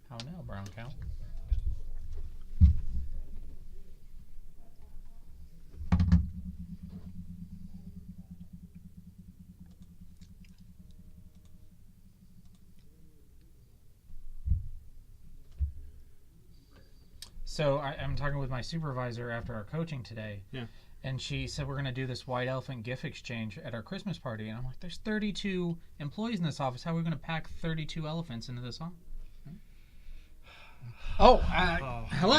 How now, brown cow? So I'm talking with my supervisor after our coaching today. Yeah. And she said we're going to do this white elephant gift exchange at our Christmas party. And I'm like, there's 32 employees in this office. How are we going to pack 32 elephants into this office? Hello.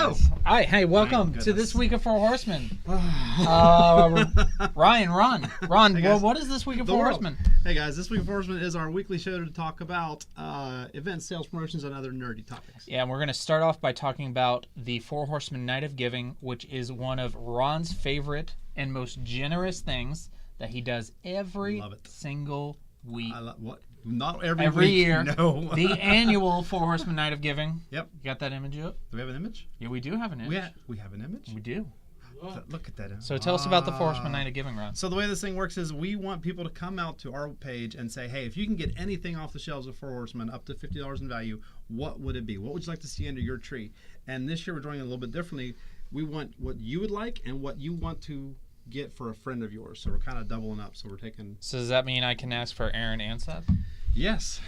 Nice. Hi. Hey, welcome to This Week of Four Horsemen. Ryan, Ron. Hey, what is This Week of Four Horsemen? Hey, guys. This Week of Four Horsemen is our weekly show to talk about events, sales, promotions, and other nerdy topics. Yeah, and we're going to start off by talking about the Four Horsemen Night of Giving, which is one of Ron's favorite and most generous things that he does every single week. What? Not every week, year. No. The annual Four Horsemen Night of Giving. Yep. You got that image up? Do we have an image? Yeah, we do have an image. We have an image? We do. Look at that. So tell us about the Four Horsemen Night of Giving, Ron. So the way this thing works is we want people to come out to our page and say, hey, if you can get anything off the shelves of Four Horsemen up to $50 in value, what would it be? What would you like to see under your tree? And this year we're doing it a little bit differently. We want what you would like and what you want to get for a friend of yours. So we're kind of doubling up. So we're taking... So does that mean I can ask for Aaron and Seth? Yes.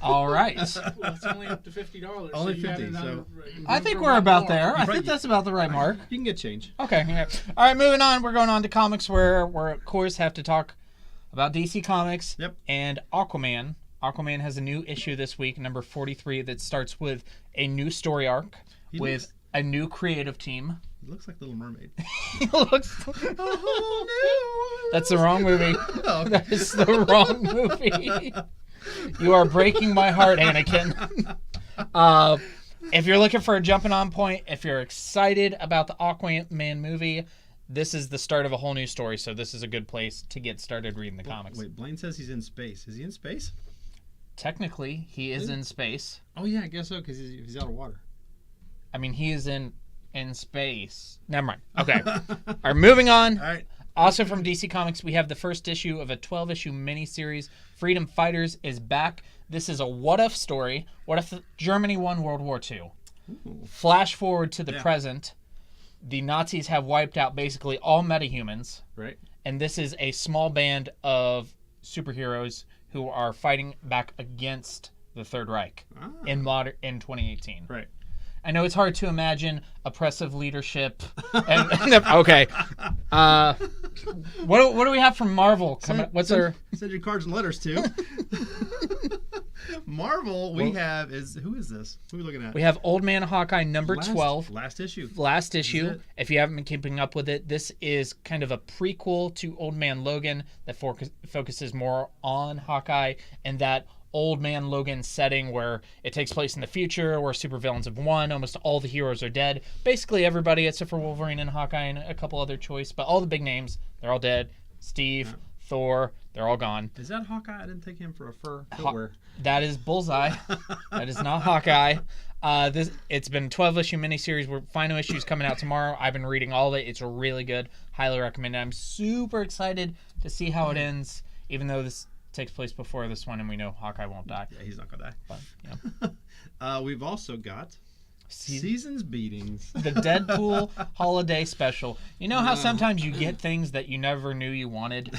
All right. Well, it's only up to $50. Only $50. So I think we're about there. I think that's about the right mark. You can get change. Okay. Yeah. All right, moving on. We're going on to comics where we of course have to talk about DC Comics and Aquaman. Aquaman has a new issue this week, number 43, that starts with a new story arc with a new creative team. He looks like Little Mermaid. He looks... That's the wrong movie. Oh. That is the wrong movie. You are breaking my heart, Anakin. If you're looking for a jumping on point, if you're excited about the Aquaman movie, this is the start of a whole new story, so this is a good place to get started reading the comics. Wait, Blaine says he's in space. Is he in space? Technically, he is in space. Oh, yeah, I guess so, because he's out of water. I mean, he is in space. Never mind. Okay. All right, moving on. All right. Also from DC Comics, we have the first issue of a 12-issue miniseries. Freedom Fighters is back. This is a what-if story. What if Germany won World War II? Ooh. Flash forward to the present. The Nazis have wiped out basically all metahumans. Right. And this is a small band of superheroes who are fighting back against the Third Reich in 2018. Right. I know it's hard to imagine oppressive leadership. Okay. What do we have from Marvel? Send your cards and letters to. Marvel, who is this? Who are we looking at? We have Old Man Hawkeye number 12. Last issue. If you haven't been keeping up with it, this is kind of a prequel to Old Man Logan that focuses more on Hawkeye and that Old Man Logan setting where it takes place in the future where supervillains have won. Almost all the heroes are dead. Basically everybody except for Wolverine and Hawkeye and a couple other choice, but all the big names, they're all dead. Steve, Thor, they're all gone. Is that Hawkeye? I didn't take him for a fur footwear. That is Bullseye. That is not Hawkeye. It's been a 12-issue miniseries. Final issue's coming out tomorrow. I've been reading all of it. It's really good. Highly recommend it. I'm super excited to see how it ends, even though this takes place before this one, and we know Hawkeye won't die. Yeah, he's not gonna die. But, yeah. We've also got Seasons Beatings. The Deadpool holiday special. You know how sometimes you get things that you never knew you wanted?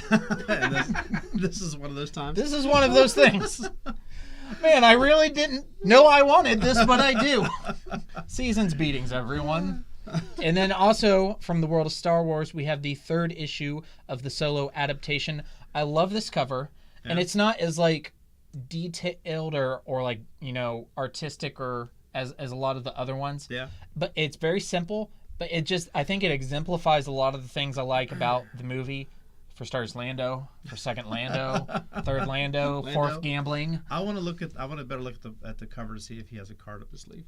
This is one of those times. This is one of those things. Man, I really didn't know I wanted this, but I do. Seasons Beatings, everyone. And then also, from the world of Star Wars, we have the 3rd issue of the Solo adaptation. I love this cover. Yeah. And it's not as like detailed or like, you know, artistic or as a lot of the other ones. Yeah. But it's very simple. But I think it exemplifies a lot of the things I like about the movie. For starters, Lando. For second, Lando. Third, Lando. Fourth, gambling. I want to better look at the cover to see if he has a card up his sleeve.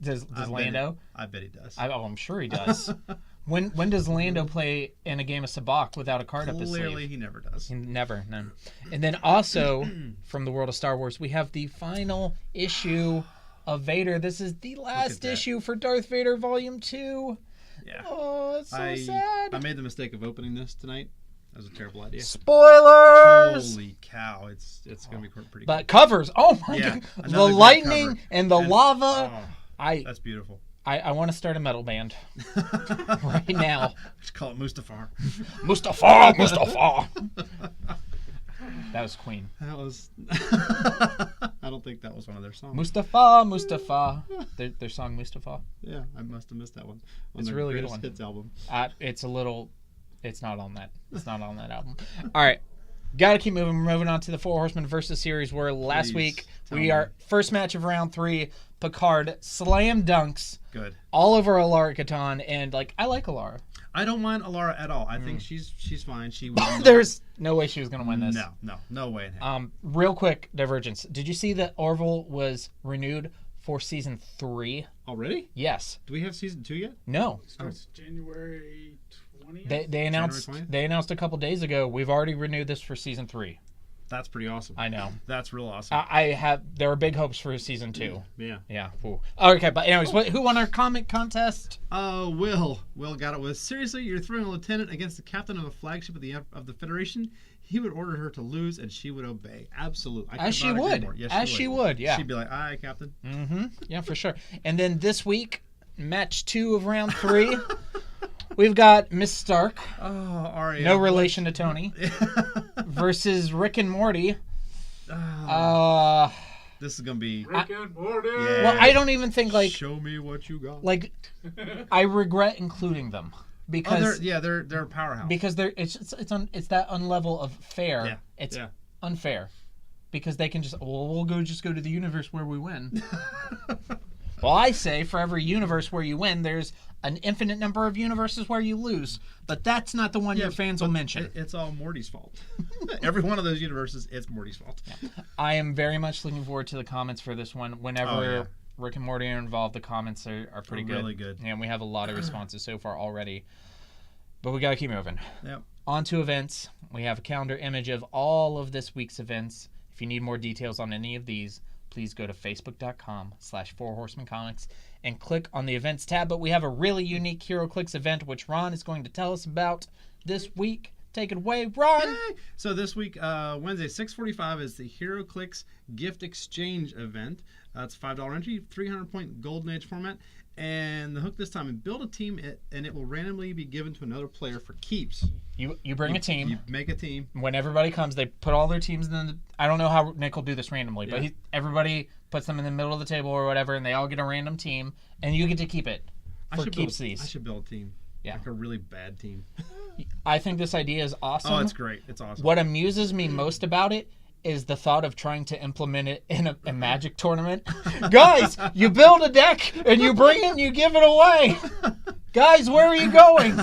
Does Lando? I bet he does. I'm sure he does. When does Lando play in a game of sabacc without a card up his sleeve? Clearly, he never does. Never. And then also, from the world of Star Wars, we have the final issue of Vader. This is the last issue for Darth Vader Volume 2. Yeah. Oh, it's so sad. I made the mistake of opening this tonight. That was a terrible idea. Spoilers! Holy cow. cow! It's gonna be pretty. But covers, oh my Yeah, god, the another great lightning cover. and the lava. Oh, that's beautiful. I want to start a metal band right now. Just call it Mustafar. Mustafa, Mustafa. That was Queen. That was. I don't think that was one of their songs. Mustafa, Mustafa. Their song Mustafa. Yeah, I must have missed that one. It's a really good one. Hits album. It's a little. It's not on that. It's not on that album. All right. Gotta keep moving. We're moving on to the Four Horsemen versus series where last week we are first match of round 3. Picard slam dunks. Good. All over Alara Katan, and I like Alara. I don't mind Alara at all. I think she's fine. She There's no way she was gonna win this. No way in heck. Real quick divergence. Did you see that Orville was renewed for season 3? Already? Yes. Do we have season 2 yet? No. Starts January 20th. They announced January 20th? they announced a couple days ago. We've already renewed this for season 3. That's pretty awesome. I know. That's real awesome. There are big hopes for season 2. Yeah. Yeah. Ooh. Okay, but anyways, who won our comic contest? Will. Will got it with, seriously, you're throwing a lieutenant against the captain of a flagship of the Federation? He would order her to lose, and she would obey. Absolutely. As she would. Yes, As she would, yeah. She'd be like, aye, Captain. Mm-hmm. Yeah, for sure. And then this week, match 2 of round 3, we've got Miss Stark. Oh, Arya. No relation to Tony. Versus Rick and Morty. This is going to be... Rick and Morty. Yeah. Well, I don't even think, Show me what you got. I regret including them. Because they're a powerhouse. Because it's that unlevel of fair. Yeah. It's unfair. Because they can we'll go to the universe where we win. Well, I say for every universe where you win, there's an infinite number of universes where you lose. But that's not the one your fans will mention. It's all Morty's fault. Every one of those universes, it's Morty's fault. Yeah. I am very much looking forward to the comments for this one. Whenever Rick and Morty are involved, the comments are pretty good. Really good. And we have a lot of responses so far already. But we got to keep moving. Yep. On to events. We have a calendar image of all of this week's events. If you need more details on any of these, please go to facebook.com/4horsemencomics and click on the events tab. But we have a really unique HeroClix event, which Ron is going to tell us about this week. Take it away, Ron. Yay! So this week, Wednesday, 6:45 is the HeroClix Gift Exchange event. It's a $5 entry, 300-point Golden Age format. And the hook this time is build a team, and it will randomly be given to another player for keeps. You bring a team. You make a team. When everybody comes, they put all their teams in I don't know how Nick will do this randomly, but everybody puts them in the middle of the table or whatever, and they all get a random team, and you get to keep it for keepsies. I should build a team. Yeah. Like a really bad team. I think this idea is awesome. Oh, it's great. It's awesome. What amuses me most about it is the thought of trying to implement it in a Magic tournament. Guys, you build a deck, and you bring it and you give it away. Guys, where are you going?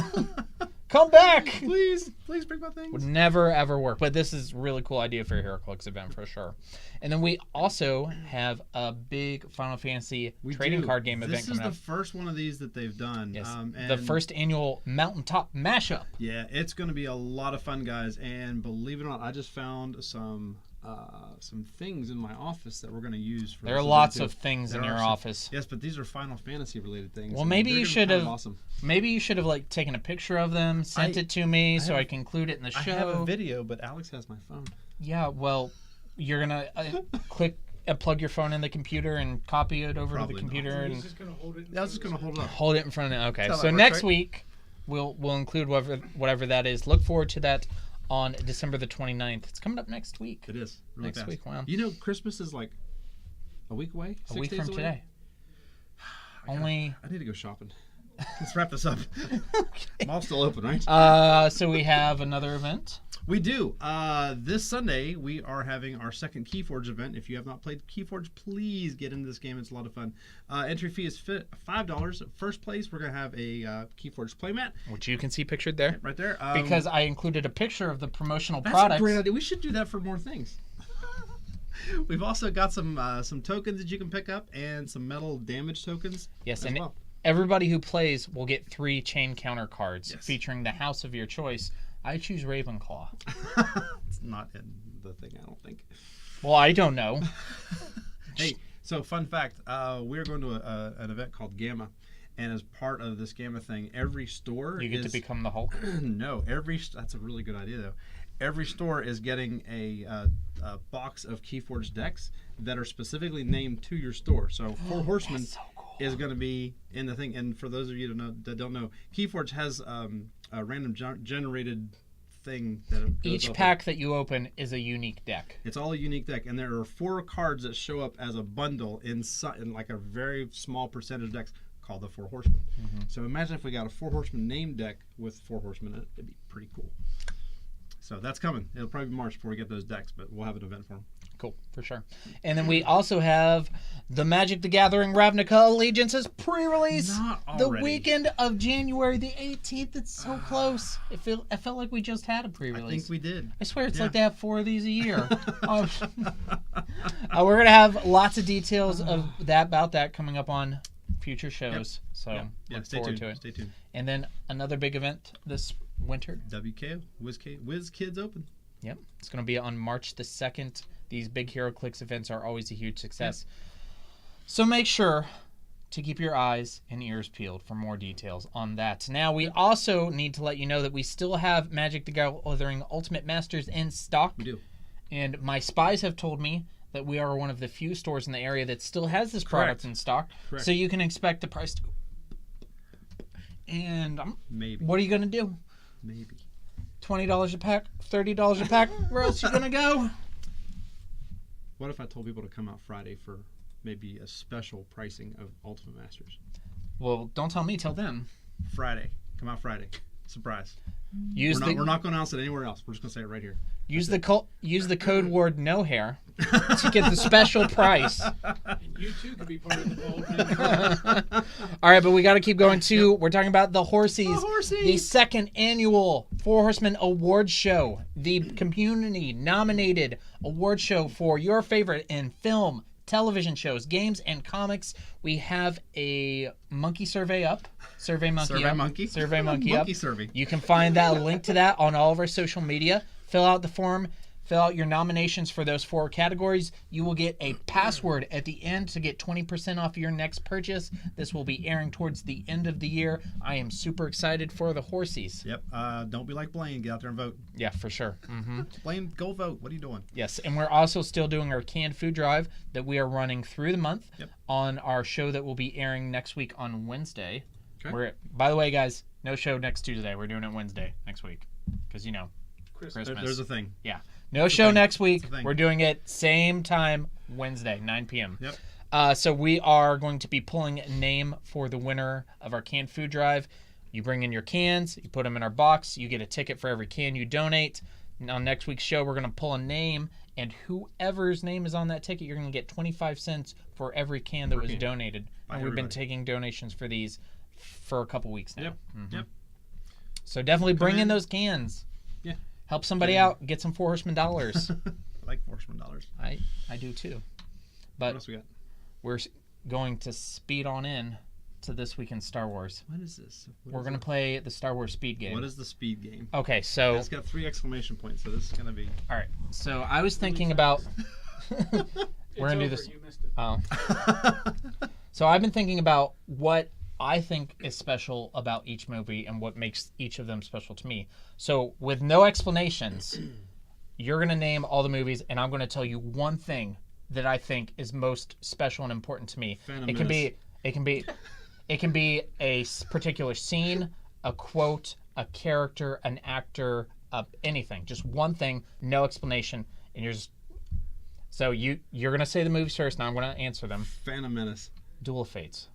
Come back. Please bring my things. Would never, ever work. But this is a really cool idea for a HeroClix event for sure. And then we also have a big Final Fantasy trading card game event coming up. This is the first one of these that they've done. Yes. And the first annual Mountaintop Mashup. Yeah, it's going to be a lot of fun, guys. And believe it or not, I just found some things in my office that we're going to use for There are lots of things in your office. Yes, but these are Final Fantasy related things. Well, maybe you should have awesome. Maybe you should have taken a picture of them, sent it to me so I can include it in the show. I have a video, but Alex has my phone. Yeah, well, you're going to plug your phone in the computer and copy it over to the computer. I And was just going to hold it. I was just going to hold it up. Hold it in front of it. Okay, That's so how that next works, right? week we'll include whatever that is. Look forward to that on December the 29th. It's coming up next week. It is. Really Next fast. week, wow. You know, Christmas is like a week away? A 6 week days from away? today. I need to go shopping. Let's wrap this up. Mall's still open, right? So we have another event. We do. This Sunday, we are having our second Keyforge event. If you have not played Keyforge, please get into this game. It's a lot of fun. Entry fee is $5. First place, we're going to have a Keyforge playmat. Which you can see pictured there. Right there. Because I included a picture of the promotional that's products. a great idea. We should do that for more things. We've also got some tokens that you can pick up and some metal damage tokens. Yes, as and well. everybody who plays will get 3 chain counter cards Yes. featuring the house of your choice. I choose Ravenclaw. It's not in the thing, I don't think. Well, I don't know. Hey, so fun fact, we're going to an event called Gamma, and as part of this Gamma thing, every store You get to become the Hulk. No, that's a really good idea though. every store is getting a box of Keyforge decks that are specifically named to your store. So Four Horsemen so cool. is going to be in the thing. And for those of you that don't know, Keyforge has a random generated thing that goes Each pack that you open is a unique deck. It's all a unique deck, and there are 4 cards that show up as a bundle in like a very small percentage of decks called the Four Horsemen. So imagine if we got a Four Horsemen name deck with Four Horsemen in it. It'd be pretty cool. So that's coming. It'll probably be March before we get those decks, but we'll have an event for them. Cool, for sure. And then we also have the Magic the Gathering Ravnica Allegiances pre-release. Not the already. weekend of January the 18th. It's so close. I felt like we just had a I pre-release. think we did. I swear it's Yeah. like they have 4 of these a year. We're going to have lots of details of about that coming up on future shows. So Yeah, look stay forward tuned. to it. Stay tuned. And then another big event this winter. WKO, Whiz Kids Open. Yep. It's going to be on March the 2nd. These big HeroClix events are always a huge success. So make sure to keep your eyes and ears peeled for more details on that. Now, we also need to let you know that we still have Magic the Gathering Ultimate Masters in stock. We do. And my spies have told me that we are one of the few stores in the area that still has this product Correct. in stock. Correct. So you can expect the price to go. And Maybe. what are you going to do? Maybe. $20 a pack? $30 a pack? Where else you going to go? What if I told people to come out Friday for maybe a special pricing of Ultimate Masters? Well, don't tell me, tell them. Friday. Come out Friday. Surprise. Use We're not going to announce it anywhere else. We're just going to say it right here. Use the code word no hair to get the special price. And you too could be part of the ball. All right, but we got to keep going too. We're talking about the Horsies, The Horsies! the second annual Four Horsemen Award Show, the community nominated award show for your favorite in film, television shows, games, and comics. We have a monkey survey up. Survey monkey Survey up. monkey? Survey monkey up. Monkey survey. You can find that link to that on all of our social media. Fill out the form. Fill out your nominations for those 4 categories. You will get a password at the end to get 20% off your next purchase. This will be airing towards the end of the year. I am super excited for the Horsies. Yep. Don't be like Blaine. Get out there and vote. Yeah, for sure. Blaine, go vote. What are you doing? Yes, and we're also still doing our canned food drive that we are running through the month Yep. on our show that will be airing next week on Wednesday. Okay. By the way, guys, no show next Tuesday. We're doing it Wednesday next week because, Christmas. There's a thing. Yeah. No show thing. next week. It's a thing. We're doing it same time Wednesday, 9 p.m. Yep. So we are going to be pulling a name for the winner of our canned food drive. You bring in your cans, you put them in our box, you get a ticket for every can you donate. On next week's show, we're going to pull a name, and whoever's name is on that ticket, you're going to get 25 cents for every can that was can. donated. By And we've been everybody. taking donations for these for a couple weeks now. Yep. Yep. So definitely bring in in. those cans. Yeah. Help somebody out. Get some Four Horsemen dollars. I like Horseman dollars. I do too. What But else we got? we're going to speed on in to this week in Star Wars. What is this? We're going to play the Star Wars speed game. What is the speed game? Okay, so It's got 3 exclamation points, so this is going to be. all right. So I was thinking about we're going to do this. You missed it. Oh. So I've been thinking about what I think is special about each movie and what makes each of them special to me. So with no explanations, you're going to name all the movies and I'm going to tell you one thing that I think is most special and important to me. Phantom It can Menace. be a particular scene, a quote, a character, an actor, anything. Just one thing, no explanation, and you're just. So you're gonna say the movies first. Now I'm gonna answer them. Phantom Menace. Duel of Fates,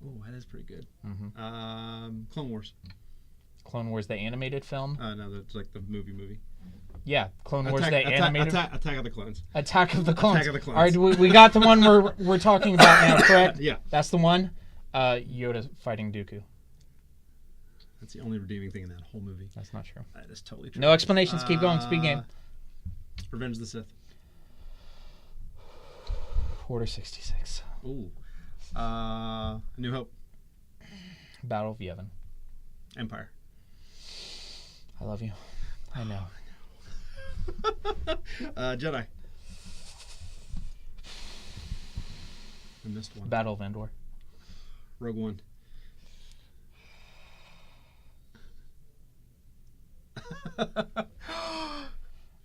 Oh, that is pretty good. Mm-hmm. Clone Wars. Clone Wars, the animated film. No, that's like the movie. Yeah, Clone Wars, the animated. Attack of the Clones. Attack of the Clones. Attack of the Clones. All right, we got the one we're talking about now, correct? Yeah. That's the one. Yoda fighting Dooku. That's the only redeeming thing in that whole movie. That's not true. That is totally true. No explanations. Keep going. Speed game. Revenge of the Sith. Order 66. Ooh. New Hope. Battle of Yavin. Empire. I love you. I know. Jedi. I missed one. Battle of Endor. Rogue One.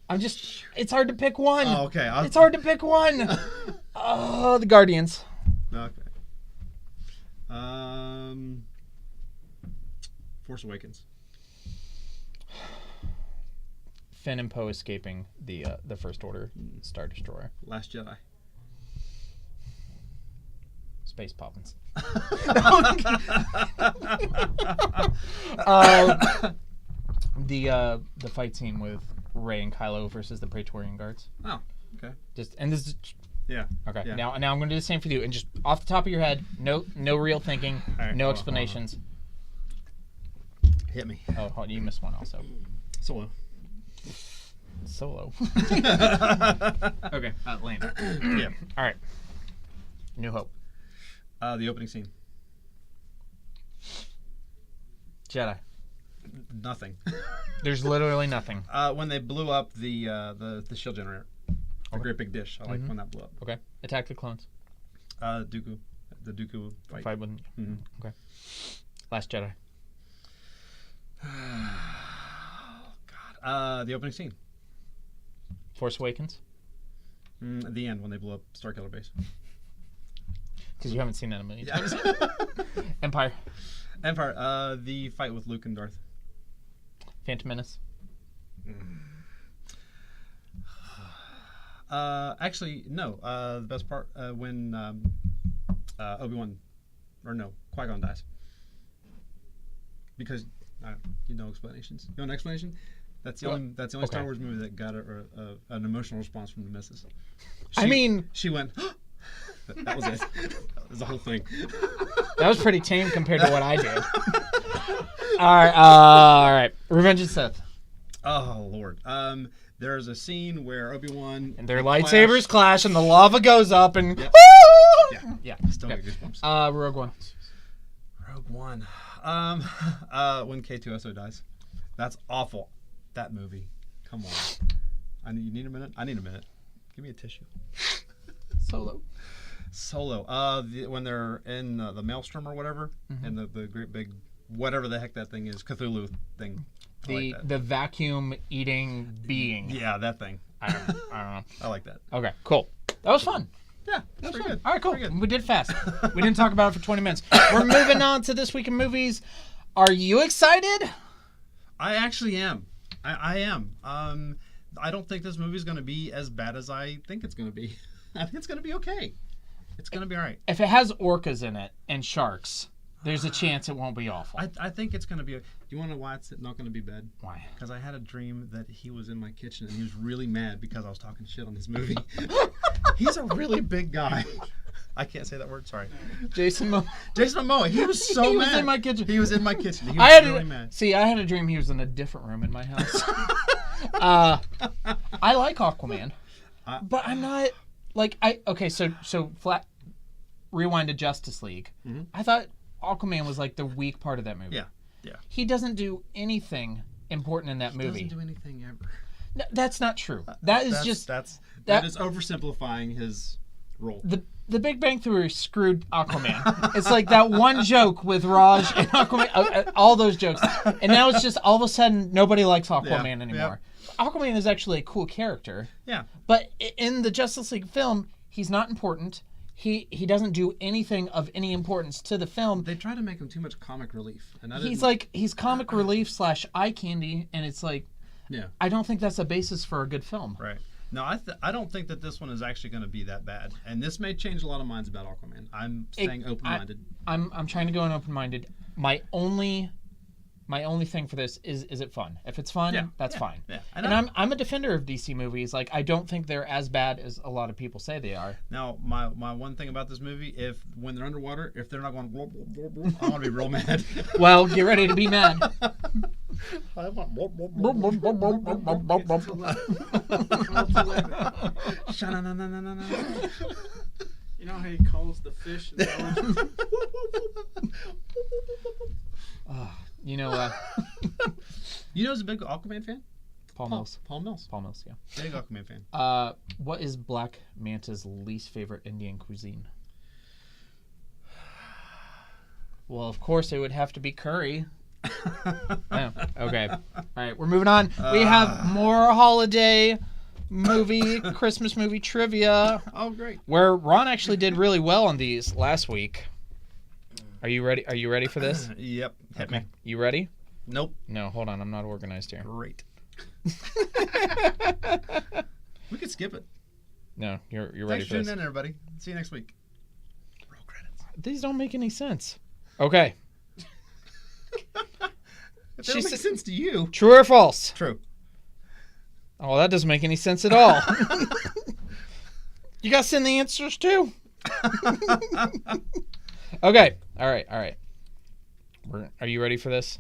It's hard to pick one. Oh, okay. It's hard to pick one. Oh, the Guardians. Okay. Force Awakens. Finn and Poe escaping the First Order Star Destroyer. Last Jedi. Space Poppins. The fight scene with Rey and Kylo versus the Praetorian Guards. Oh, okay. This is Yeah. okay. Yeah. Now I'm going to do the same for you, and just off the top of your head, no real thinking, right, no hold on, explanations. Hit me. Oh, you missed one also. Solo. Solo. Okay, Lane. Yeah. All right. New Hope. The opening scene. Jedi. Nothing. There's literally nothing. When they blew up the shield generator, a great big dish. I like when that blew up. Okay. Attack the Clones. Dooku, the Dooku fight. with. Mhm. Okay. Last Jedi. God. The opening scene. Force Awakens. At the end when they blew up Starkiller Base. Because you haven't seen that a million Yeah. times. Empire. Empire. The fight with Luke and Darth. Phantom Menace. Actually, no. The best part when Obi-Wan, or no, Qui-Gon dies. Because you know explanations. You want an explanation? That's the only Okay. Star Wars movie that got an emotional response from the missus. She went. That was it. That was the whole thing. That was pretty tame compared to what I did. All right. Revenge of the Sith. Oh Lord. There's a scene where Obi-Wan And their lightsabers clash, and the lava goes up, and Yep. Woo! Yeah. Still get goosebumps. Rogue One. Rogue One. When K2SO dies. That's awful. That movie. Come on. You need a minute? I need a minute. Give me a tissue. Solo. When they're in the Maelstrom or whatever, and the great big whatever the heck that thing is, Cthulhu thing. I like that. The vacuum eating being. Yeah, that thing. I don't know. I like that. Okay, cool. That was fun. Yeah, that's pretty good. All right, cool. Pretty good. We did fast. We didn't talk about it for 20 minutes. We're moving on to This Week in Movies. Are you excited? I actually am. I am. I don't think this movie's going to be as bad as I think it's going to be. I think it's going to be okay. It's going to be all right. If it has orcas in it and sharks, there's a chance it won't be awful. I think it's going to be. Do you want to know why it's not going to be bad? Why? Because I had a dream that he was in my kitchen and he was really mad because I was talking shit on his movie. He's a really big guy. I can't say that word. Sorry. Jason Momoa. Jason Momoa. He was so mad. He was in my kitchen. He was in my kitchen. He was really mad. See, I had a dream he was in a different room in my house. I like Aquaman, but I'm not like So flat. Rewind to Justice League. Mm-hmm. I thought Aquaman was like the weak part of that movie. Yeah. He doesn't do anything important in that He movie. doesn't do anything ever. No, that's not true. That is that is oversimplifying his role. The Big Bang Theory screwed Aquaman. It's like that one joke with Raj and Aquaman, all those jokes, and now it's just all of a sudden nobody likes Aquaman anymore. Aquaman is actually a cool character. Yeah. But in the Justice League film, he's not important. He doesn't do anything of any importance to the film. They try to make him too much comic relief, and he's comic relief / eye candy, and it's like, I don't think that's a basis for a good film. Right. No, I don't think that this one is actually going to be that bad, and this may change a lot of minds about Aquaman. I'm staying open-minded. I'm trying to go in open-minded. My only thing for this is it fun? If it's fun, that's fine. Yeah. And I'm a defender of DC movies. Like, I don't think they're as bad as a lot of people say they are. Now, my one thing about this movie, when they're underwater, if they're not going, blah, blah, blah, blah, I'm gonna be real mad. Well, get ready to be mad. I want blah, blah, blah, blah, blah, blah, blah, blah, blah. You know how he calls the fish? You know, you know who's a big Aquaman fan? Paul Mills. Paul Mills. Paul Mills, yeah. Big Aquaman fan. What is Black Manta's least favorite Indian cuisine? Well, of course, it would have to be curry. Oh, okay. All right, we're moving on. We have more holiday Christmas movie trivia. Oh, great. Where Ron actually did really well on these last week. Are you ready? Are you ready for this? Yep. Hit me. You ready? Nope. No, hold on. I'm not organized here. Great. We could skip it. No, you're ready Thanks for for this. tuning in, everybody. See you next week. Roll credits. These don't make any sense. Okay. If they don't make sense to you. True or false? True. Oh, that doesn't make any sense at all. You got to send the answers too. Okay. All right. Are you ready for this?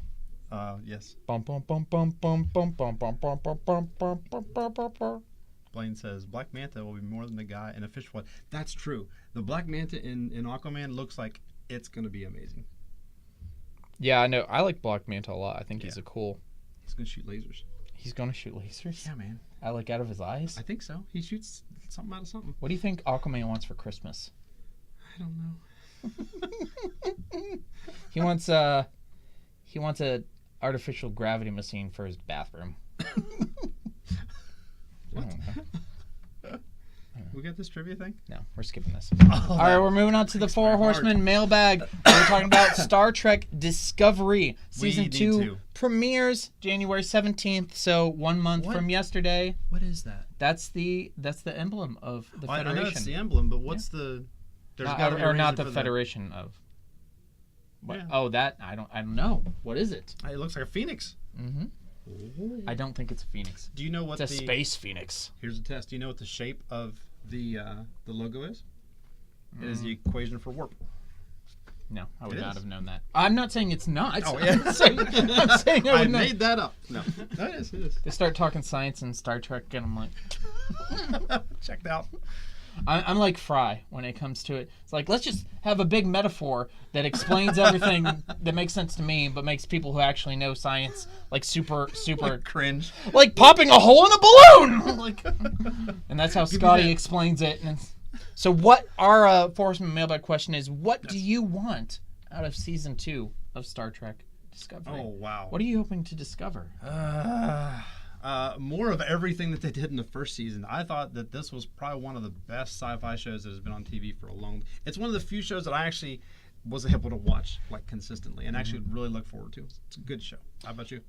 Yes. Bum, bum, bum, bum, bum, bum, bum, bum, bum, bum, bum, bum, bum, bum, bum. Blaine says Black Manta will be more than the guy in a fish one. That's true. The Black Manta in Aquaman looks like it's going to be amazing. Yeah, I know. I like Black Manta a lot. I think he's a cool. He's going to shoot lasers. He's going to shoot lasers? Yeah, man. I like out of his eyes? I think so. He shoots something out of something. What do you think Aquaman wants for Christmas? I don't know. He wants a artificial gravity machine for his bathroom. What? We got this trivia thing? No, we're skipping this. Oh, All right, we're moving on to the Four Horsemen mailbag. We're talking about Star Trek Discovery. Season 2 premieres January 17th, so 1 month from yesterday. What is that? That's the emblem of the Federation. I know it's the emblem, but what's the... There's gotta be a not reason the for Federation of... What? Yeah. Oh, that I don't know. What is it? It looks like a phoenix. Mm-hmm. Ooh. I don't think it's a phoenix. Do you know what it's a space phoenix. Here's a test. Do you know what the shape of the logo is? It is the equation for warp. No, I would not have known that. I'm not saying it's not. Oh, yeah. I'm saying I would made that up. No, that is. It is. They start talking science and Star Trek, and I'm like, checked out. I'm like Fry when it comes to it. It's like, let's just have a big metaphor that explains everything that makes sense to me, but makes people who actually know science like super Like cringe. like popping a hole in a balloon. Like, and that's how Scotty explains it. And so, what our Four Horsemen mailbag question is: what do you want out of season 2 of Star Trek Discovery? Oh wow! What are you hoping to discover? More of everything that they did in the first season. I thought that this was probably one of the best sci-fi shows that has been on TV for a long. It's one of the few shows that I actually was able to watch like consistently and actually really look forward to. It's a good show. How about you?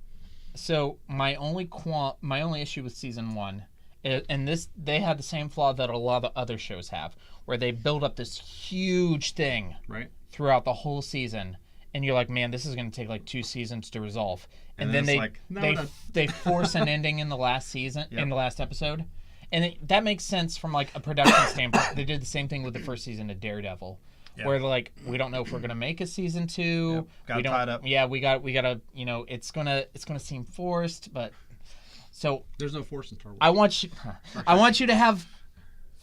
So my only issue with season 1, and they had the same flaw that a lot of other shows have, where they build up this huge thing throughout the whole season. And you're like, man, this is going to take like 2 seasons to resolve. And then they force an ending in the last season, in the last episode. And that makes sense from like a production standpoint. They did the same thing with the first season of Daredevil, where they're like, we don't know if we're going to make a season 2. Got tied up. Yeah, we got to, it's gonna seem forced, but so there's no force in Star Wars. I want you to have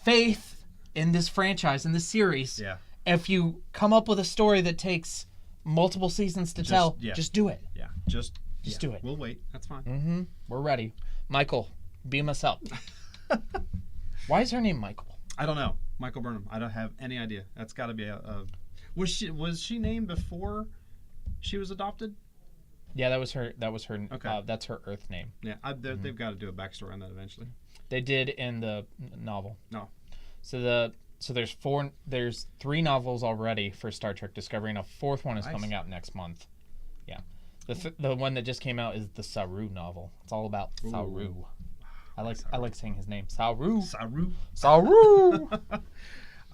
faith in this franchise, in this series. Yeah. If you come up with a story that takes multiple seasons to tell, just do it. Yeah, just do it. We'll wait. That's fine. Mm-hmm. We're ready. Michael, beam us up. Why is her name Michael? I don't know. Michael Burnham. I don't have any idea. That's got to be a. Was she named before she was adopted? Yeah, that was her. Okay. That's her Earth name. Yeah, they've got to do a backstory on that eventually. They did in the novel. No. So there's 3 novels already for Star Trek Discovery, and a 4th one is coming out next month. Yeah. The one that just came out is the Saru novel. It's all about Saru. I like saying his name. Saru.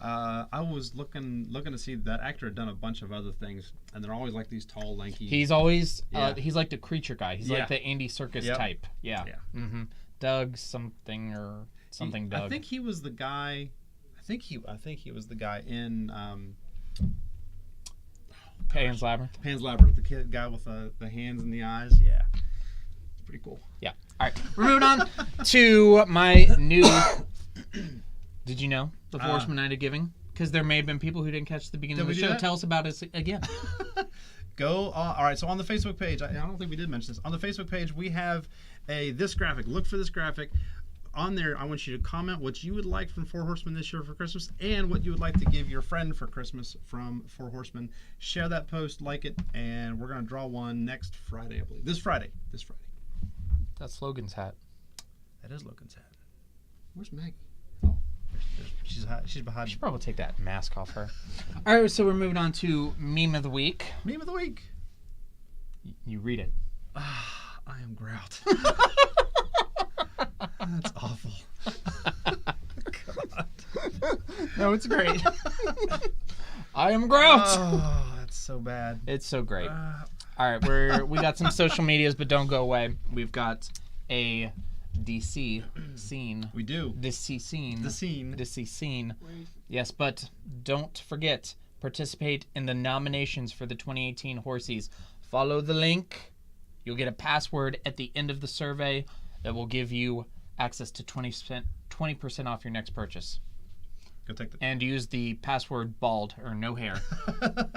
I was looking to see that actor had done a bunch of other things, and they're always like these tall, lanky. He's always he's like the creature guy. He's like the Andy Serkis type. Yeah. Mm-hmm. Doug something or something. Doug. I think he was the guy. I think he was the guy in Pan's Labyrinth. Pan's Labyrinth, the guy with the hands and the eyes. Yeah, it's pretty cool. Yeah. All right, we're moving on to my new. Did you know the Four Horsemen Night of Giving? Because there may have been people who didn't catch the beginning of the show. That? Tell us about it again. All right, so on the Facebook page, I don't think we did mention this. On the Facebook page, we have this graphic. Look for this graphic. on there, I want you to comment what you would like from Four Horsemen this year for Christmas and what you would like to give your friend for Christmas from Four Horsemen. Share that post, like it, and we're going to draw one next Friday, I believe. This Friday. That's Logan's hat. That is Logan's hat. Where's Maggie? Oh, she's behind. I should probably take that mask off her. All right, so we're moving on to Meme of the Week. Meme of the week. You read it. I am grout. That's awful. God. No, it's great. I am grout. Oh, that's so bad. It's so great. All right, we got some social medias, but don't go away. We've got a DC scene. We do. DC scene. DC scene. Wait. Yes, but don't forget, participate in the nominations for the 2018 Horsies. Follow the link. You'll get a password at the end of the survey that will give you access to 20% off your next purchase. Go take that. And use the password bald or no hair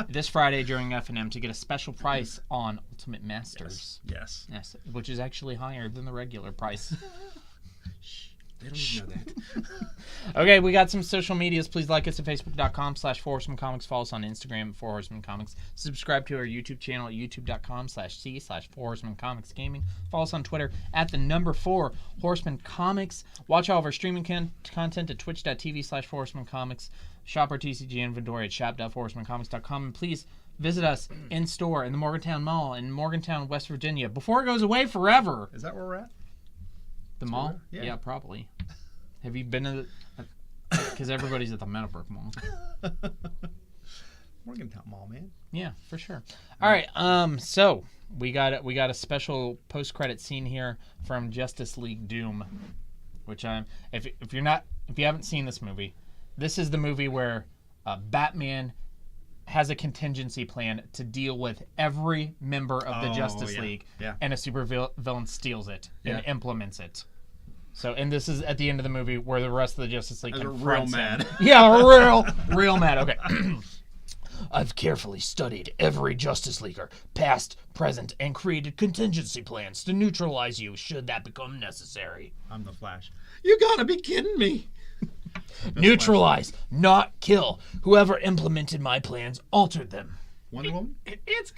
this Friday during F&M to get a special price on Ultimate Masters. Yes. Yes, which is actually higher than the regular price. Shh. They don't even know that. Okay, we got some social medias. Please like us at facebook.com/4horsemancomics. Follow us on Instagram at 4horsemancomics. Subscribe to our YouTube channel at youtube.com/c/4horsemancomics gaming. Follow us on Twitter at the number 4 Horseman Comics. Watch all of our streaming content at twitch.tv/4horsemancomics. Shop our TCG inventory at shop.4horsemancomics.com. And please visit us in store in the Morgantown Mall in Morgantown, West Virginia before it goes away forever. Is that where we're at? The mall? Yeah. Probably. Have you been to the... Because everybody's at the Meadowbrook Mall. Morgantown Mall, man. Yeah, for sure. All right, so we got a special post-credit scene here from Justice League Doom, which if you haven't seen this movie, this is the movie where Batman has a contingency plan to deal with every member of the Justice League, and a super villain steals it and implements it. So, and this is at the end of the movie where the rest of the Justice League confronts real mad. him. Yeah, real mad. Okay. I've carefully studied every Justice Leaguer, past, present, and created contingency plans to neutralize you should that become necessary. I'm the Flash. You gotta be kidding me. Neutralize, not kill. Whoever implemented my plans altered them. Wonder Woman? It's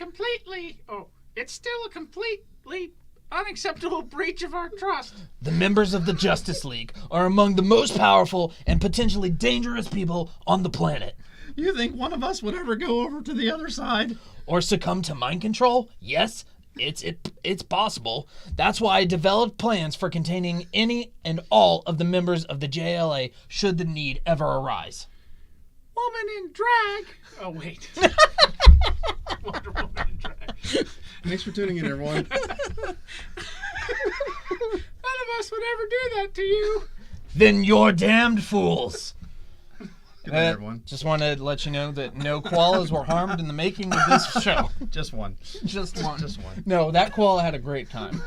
still a completely unacceptable breach of our trust. The members of the Justice League are among the most powerful and potentially dangerous people on the planet. You think one of us would ever go over to the other side? Or succumb to mind control? Yes, it's possible. That's why I developed plans for containing any and all of the members of the JLA should the need ever arise. Woman in drag. Oh, wait. Wonder Woman in drag. Thanks for tuning in, everyone. None of us would ever do that to you. Then you're damned fools. Good night, everyone. Just want to let you know that no koalas were harmed in the making of this show. Just one. Just one. Just one. No, that koala had a great time.